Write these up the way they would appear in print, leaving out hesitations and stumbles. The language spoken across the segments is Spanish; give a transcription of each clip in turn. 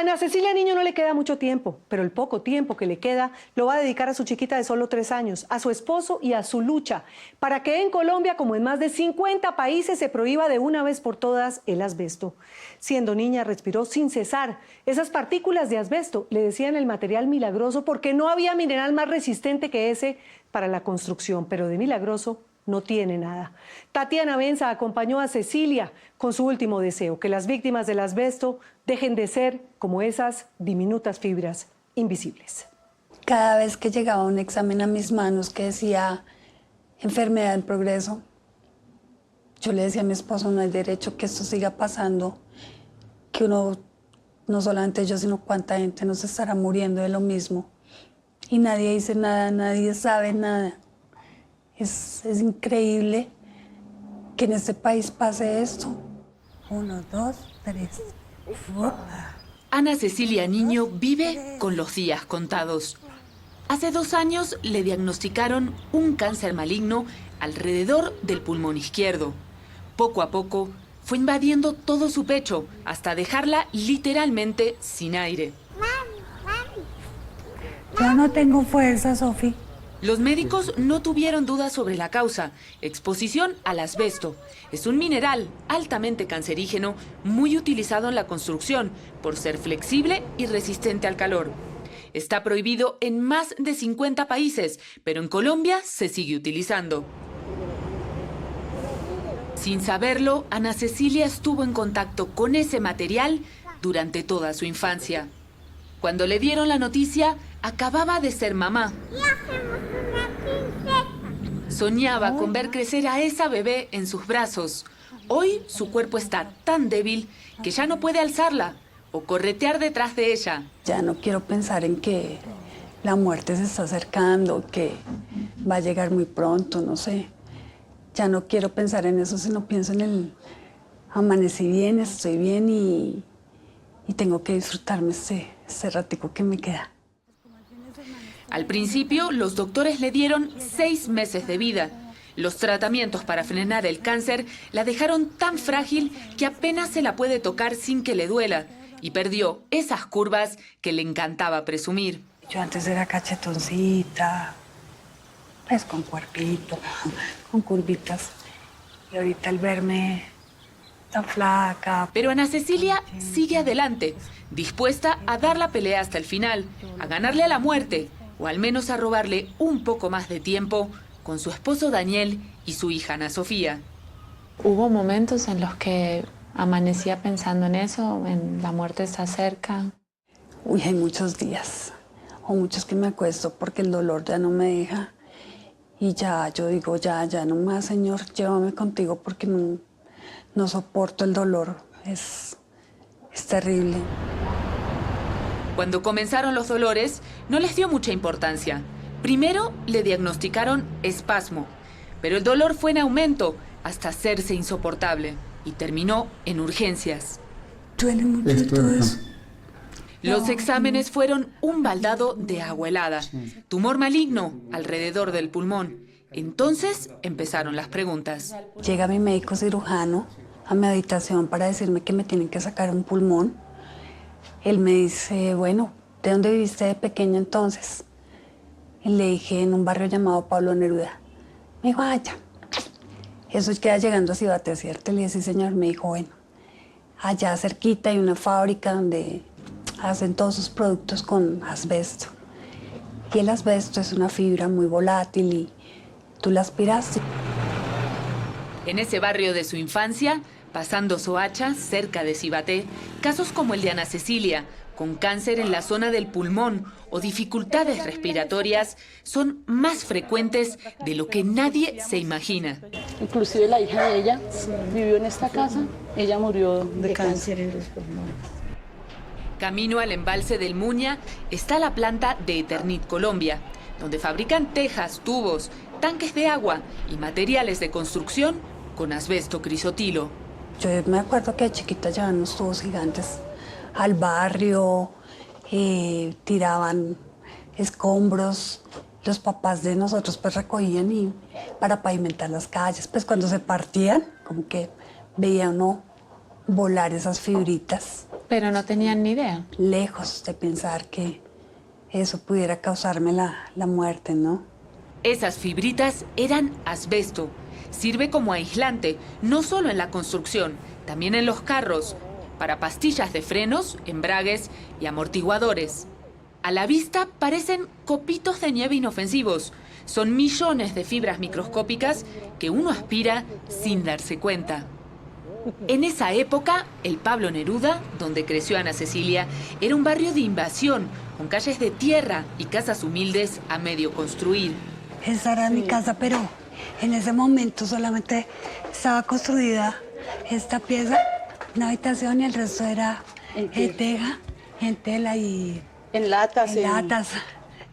Ana Cecilia Niño no le queda mucho tiempo, pero el poco tiempo que le queda lo va a dedicar a su chiquita de solo 3 años, a su esposo y a su lucha para que en Colombia, como en más de 50 países, se prohíba de una vez por todas el asbesto. Siendo niña respiró sin cesar. Esas partículas de asbesto le decían el material milagroso porque no había mineral más resistente que ese para la construcción, pero de milagroso no tiene nada. Tatiana Benza acompañó a Cecilia con su último deseo, que las víctimas del asbesto dejen de ser como esas diminutas fibras invisibles. Cada vez que llegaba un examen a mis manos que decía enfermedad en progreso, yo le decía a mi esposo, no hay derecho que esto siga pasando, que uno, no solamente yo, sino cuánta gente nos estará muriendo de lo mismo. Y nadie dice nada, nadie sabe nada. Es increíble que en este país pase esto. 1, 2, 3. Ana Cecilia Niño vive con los días contados. Hace 2 años le diagnosticaron un cáncer maligno alrededor del pulmón izquierdo. Poco a poco fue invadiendo todo su pecho hasta dejarla literalmente sin aire. Yo no tengo fuerza, Sofi. Los médicos no tuvieron dudas sobre la causa: exposición al asbesto. Es un mineral altamente cancerígeno, muy utilizado en la construcción por ser flexible y resistente al calor. Está prohibido en más de 50 países, pero en Colombia se sigue utilizando. Sin saberlo, Ana Cecilia estuvo en contacto con ese material durante toda su infancia. Cuando le dieron la noticia, acababa de ser mamá. Soñaba con ver crecer a esa bebé en sus brazos. Hoy su cuerpo está tan débil que ya no puede alzarla o corretear detrás de ella. Ya no quiero pensar en que la muerte se está acercando, que va a llegar muy pronto, no sé. Ya no quiero pensar en eso, sino pienso en el amanecí bien, estoy bien y tengo que disfrutarme ese ratico que me queda. Al principio, los doctores le dieron 6 meses de vida. Los tratamientos para frenar el cáncer la dejaron tan frágil que apenas se la puede tocar sin que le duela, y perdió esas curvas que le encantaba presumir. Yo antes era cachetoncita, pues con cuerpito, con curvitas, y ahorita al verme tan flaca. Pero Ana Cecilia sigue adelante, dispuesta a dar la pelea hasta el final, a ganarle a la muerte, o al menos a robarle un poco más de tiempo con su esposo Daniel y su hija Ana Sofía. Hubo momentos en los que amanecía pensando en eso, en la muerte está cerca. Uy, hay muchos días, o muchos que me acuesto porque el dolor ya no me deja. Y ya, yo digo, ya no más, Señor, llévame contigo porque no soporto el dolor, es terrible. Cuando comenzaron los dolores, no les dio mucha importancia. Primero le diagnosticaron espasmo, pero el dolor fue en aumento hasta hacerse insoportable y terminó en urgencias. Duele mucho todo eso. Los exámenes fueron un baldado de agua helada, tumor maligno alrededor del pulmón. Entonces empezaron las preguntas. Llega mi médico cirujano a mi habitación para decirme que me tienen que sacar un pulmón. Él me dice, bueno, ¿de dónde viviste de pequeña entonces? Y le dije, en un barrio llamado Pablo Neruda. Me dijo, ya. Eso queda llegando a Cibate, ¿cierto? Le dije, sí, señor. Me dijo, bueno, allá cerquita hay una fábrica donde hacen todos sus productos con asbesto. Y el asbesto es una fibra muy volátil y tú la aspiraste. En ese barrio de su infancia, pasando Soacha, cerca de Cibate, casos como el de Ana Cecilia, con cáncer en la zona del pulmón o dificultades respiratorias, son más frecuentes de lo que nadie se imagina. Inclusive la hija de ella vivió en esta casa, ella murió de cáncer en los pulmones. Camino al embalse del Muña está la planta de Eternit Colombia, donde fabrican tejas, tubos, tanques de agua y materiales de construcción con asbesto crisotilo. Yo me acuerdo que de chiquita llevaban unos tubos gigantes al barrio, tiraban escombros. Los papás de nosotros pues recogían y para pavimentar las calles. Pues cuando se partían, como que veía uno volar esas fibritas. Pero no tenían ni idea. Lejos de pensar que eso pudiera causarme la muerte, ¿no? Esas fibritas eran asbesto. Sirve como aislante, no solo en la construcción, también en los carros, para pastillas de frenos, embragues y amortiguadores. A la vista parecen copitos de nieve inofensivos. Son millones de fibras microscópicas que uno aspira sin darse cuenta. En esa época, el Pablo Neruda, donde creció Ana Cecilia, era un barrio de invasión, con calles de tierra y casas humildes a medio construir. Esa era mi casa, pero en ese momento solamente estaba construida esta pieza, una habitación, y el resto era teja, en tela y En latas. en latas.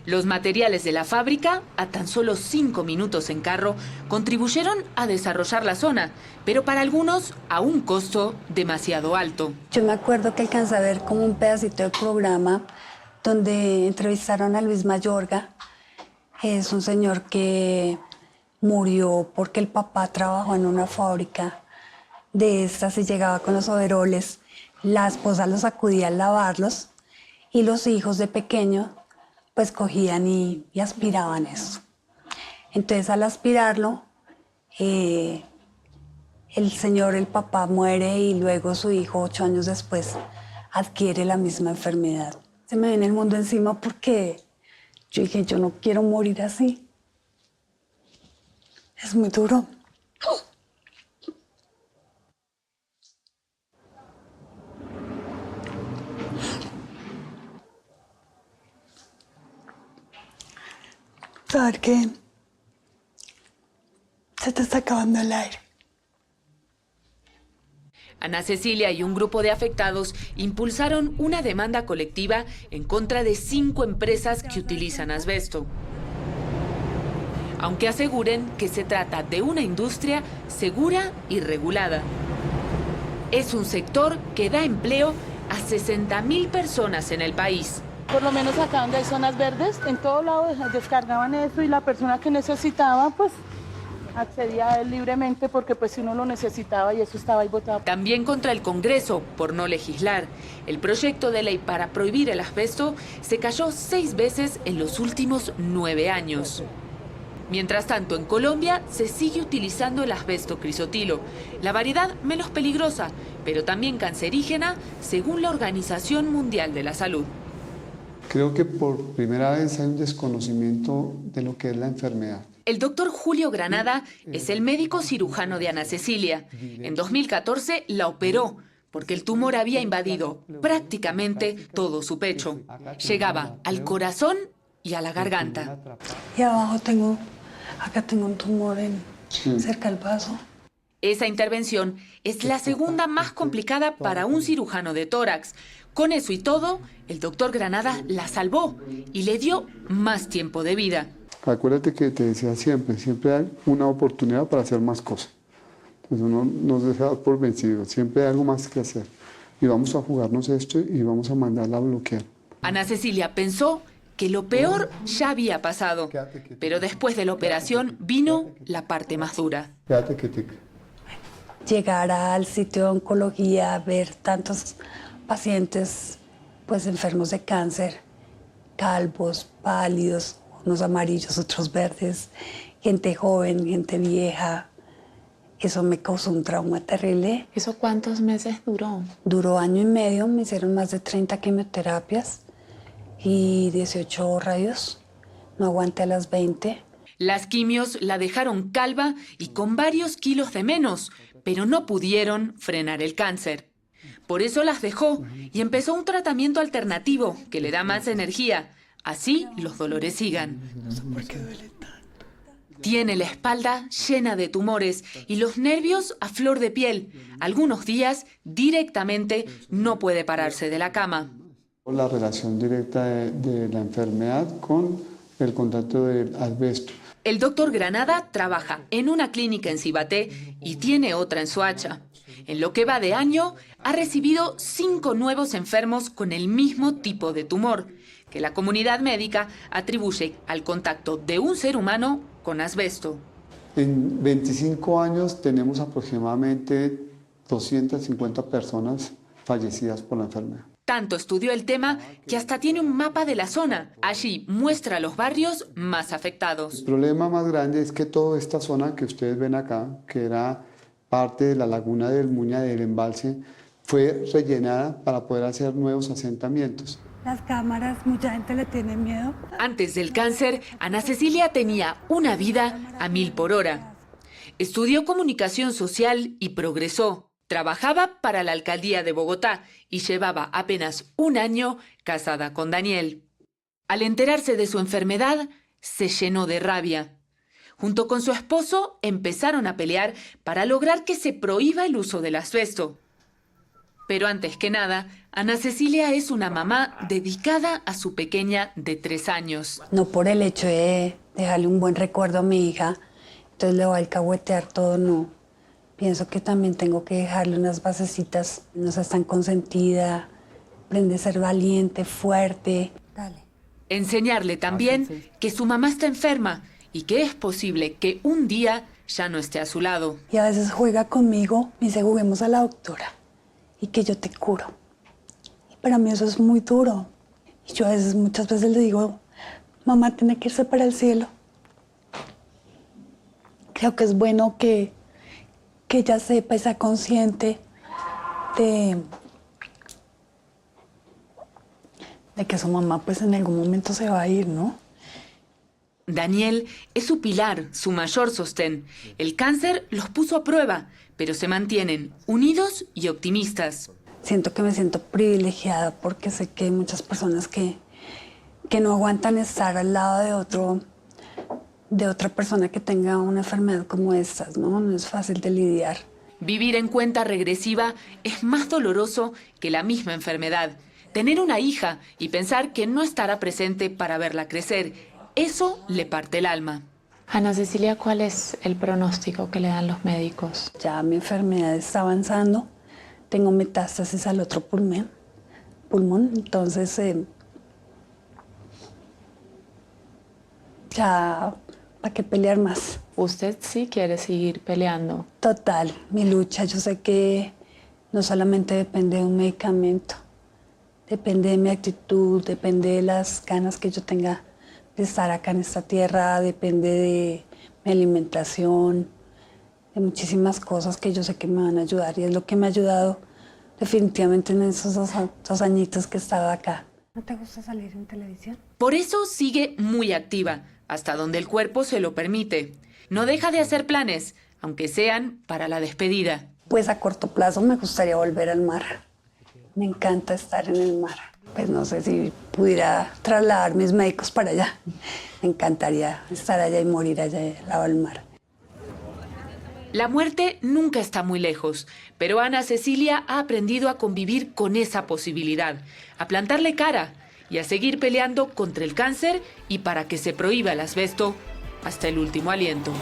Los materiales de la fábrica, a tan solo 5 minutos en carro, contribuyeron a desarrollar la zona, pero para algunos a un costo demasiado alto. Yo me acuerdo que alcancé a ver como un pedacito del programa donde entrevistaron a Luis Mayorga. Es un señor que murió porque el papá trabajó en una fábrica de estas y llegaba con los overoles. La esposa los acudía a lavarlos y los hijos de pequeño pues cogían y aspiraban eso. Entonces al aspirarlo, el señor, el papá, muere y luego su hijo 8 años después adquiere la misma enfermedad. Se me viene el mundo encima porque yo dije, yo no quiero morir así. Es muy duro. Saber que se te está acabando el aire. Ana Cecilia y un grupo de afectados impulsaron una demanda colectiva en contra de 5 empresas que utilizan asbesto. Aunque aseguren que se trata de una industria segura y regulada. Es un sector que da empleo a 60.000 personas en el país. Por lo menos acá donde hay zonas verdes, en todo lado descargaban eso y la persona que necesitaba, pues, accedía a él libremente porque pues si uno lo necesitaba y eso estaba ahí botado. También contra el Congreso por no legislar. El proyecto de ley para prohibir el asbesto se cayó 6 veces en los últimos 9 años. Mientras tanto, en Colombia se sigue utilizando el asbesto crisotilo, la variedad menos peligrosa, pero también cancerígena, según la Organización Mundial de la Salud. Creo que por primera vez hay un desconocimiento de lo que es la enfermedad. El doctor Julio Granada es el médico cirujano de Ana Cecilia. En 2014 la operó porque el tumor había invadido prácticamente todo su pecho. Llegaba al corazón y a la garganta. Y abajo acá tengo un tumor cerca del vaso. Esa intervención es la segunda más complicada para un cirujano de tórax. Con eso y todo, el doctor Granada la salvó y le dio más tiempo de vida. Acuérdate que te decía siempre hay una oportunidad para hacer más cosas. Entonces uno no se deja por vencido, siempre hay algo más que hacer. Y vamos a jugarnos esto y vamos a mandarla a bloquear. Ana Cecilia pensó que lo peor ya había pasado, pero después de la operación vino la parte más dura. Quédate quietica. Llegar al sitio de oncología, ver tantos pacientes pues enfermos de cáncer, calvos, pálidos, unos amarillos, otros verdes, gente joven, gente vieja. Eso me causó un trauma terrible. ¿Eso cuántos meses duró? Duró 1 año y medio, me hicieron más de 30 quimioterapias y 18 radios. No aguanté a las 20. Las quimios la dejaron calva y con varios kilos de menos, pero no pudieron frenar el cáncer. Por eso las dejó y empezó un tratamiento alternativo que le da más energía. Así los dolores sigan. ¿Por qué duele tanto? Tiene la espalda llena de tumores y los nervios a flor de piel. Algunos días directamente no puede pararse de la cama. La relación directa de la enfermedad con el contacto del asbesto. El doctor Granada trabaja en una clínica en Cibaté y tiene otra en Soacha. En lo que va de año, ha recibido 5 nuevos enfermos con el mismo tipo de tumor, que la comunidad médica atribuye al contacto de un ser humano con asbesto. En 25 años tenemos aproximadamente 250 personas fallecidas por la enfermedad. Tanto estudió el tema que hasta tiene un mapa de la zona. Allí muestra los barrios más afectados. El problema más grande es que toda esta zona que ustedes ven acá, que era parte de la laguna del Muña del embalse, fue rellenada para poder hacer nuevos asentamientos. Las cámaras, mucha gente le tiene miedo. Antes del cáncer, Ana Cecilia tenía una vida a 1000 por hora. Estudió comunicación social y progresó. Trabajaba para la alcaldía de Bogotá y llevaba apenas un año casada con Daniel. Al enterarse de su enfermedad, se llenó de rabia. Junto con su esposo, empezaron a pelear para lograr que se prohíba el uso del asbesto. Pero antes que nada, Ana Cecilia es una mamá dedicada a su pequeña de 3 años. No por el hecho de dejarle un buen recuerdo a mi hija, entonces le voy a alcahuetear todo, no. Pienso que también tengo que dejarle unas basecitas, no seas tan consentida, aprende a ser valiente, fuerte. Dale. Enseñarle también que su mamá está enferma y que es posible que un día ya no esté a su lado. Y a veces juega conmigo, me dice, juguemos a la doctora y que yo te curo. Y para mí eso es muy duro. Y yo muchas veces le digo, mamá tiene que irse para el cielo. Creo que es bueno que ella sepa y sea consciente de que su mamá pues en algún momento se va a ir, ¿no? Daniel es su pilar, su mayor sostén. El cáncer los puso a prueba, pero se mantienen unidos y optimistas. Siento que me siento privilegiada porque sé que hay muchas personas que no aguantan estar al lado de otra persona que tenga una enfermedad como estas, ¿no? No es fácil de lidiar. Vivir en cuenta regresiva es más doloroso que la misma enfermedad. Tener una hija y pensar que no estará presente para verla crecer, eso le parte el alma. Ana Cecilia, ¿cuál es el pronóstico que le dan los médicos? Ya mi enfermedad está avanzando, tengo metástasis al otro pulmón, entonces ya, ¿para qué pelear más? Usted sí quiere seguir peleando. Total, mi lucha, yo sé que no solamente depende de un medicamento, depende de mi actitud, depende de las ganas que yo tenga de estar acá en esta tierra, depende de mi alimentación, de muchísimas cosas que yo sé que me van a ayudar y es lo que me ha ayudado definitivamente en esos dos añitos que he estado acá. ¿No te gusta salir en televisión? Por eso sigue muy activa, hasta donde el cuerpo se lo permite. No deja de hacer planes, aunque sean para la despedida. Pues a corto plazo me gustaría volver al mar. Me encanta estar en el mar. Pues no sé si pudiera trasladar mis médicos para allá. Me encantaría estar allá y morir allá al lado del mar. La muerte nunca está muy lejos, pero Ana Cecilia ha aprendido a convivir con esa posibilidad, a plantarle cara y a seguir peleando contra el cáncer y para que se prohíba el asbesto hasta el último aliento.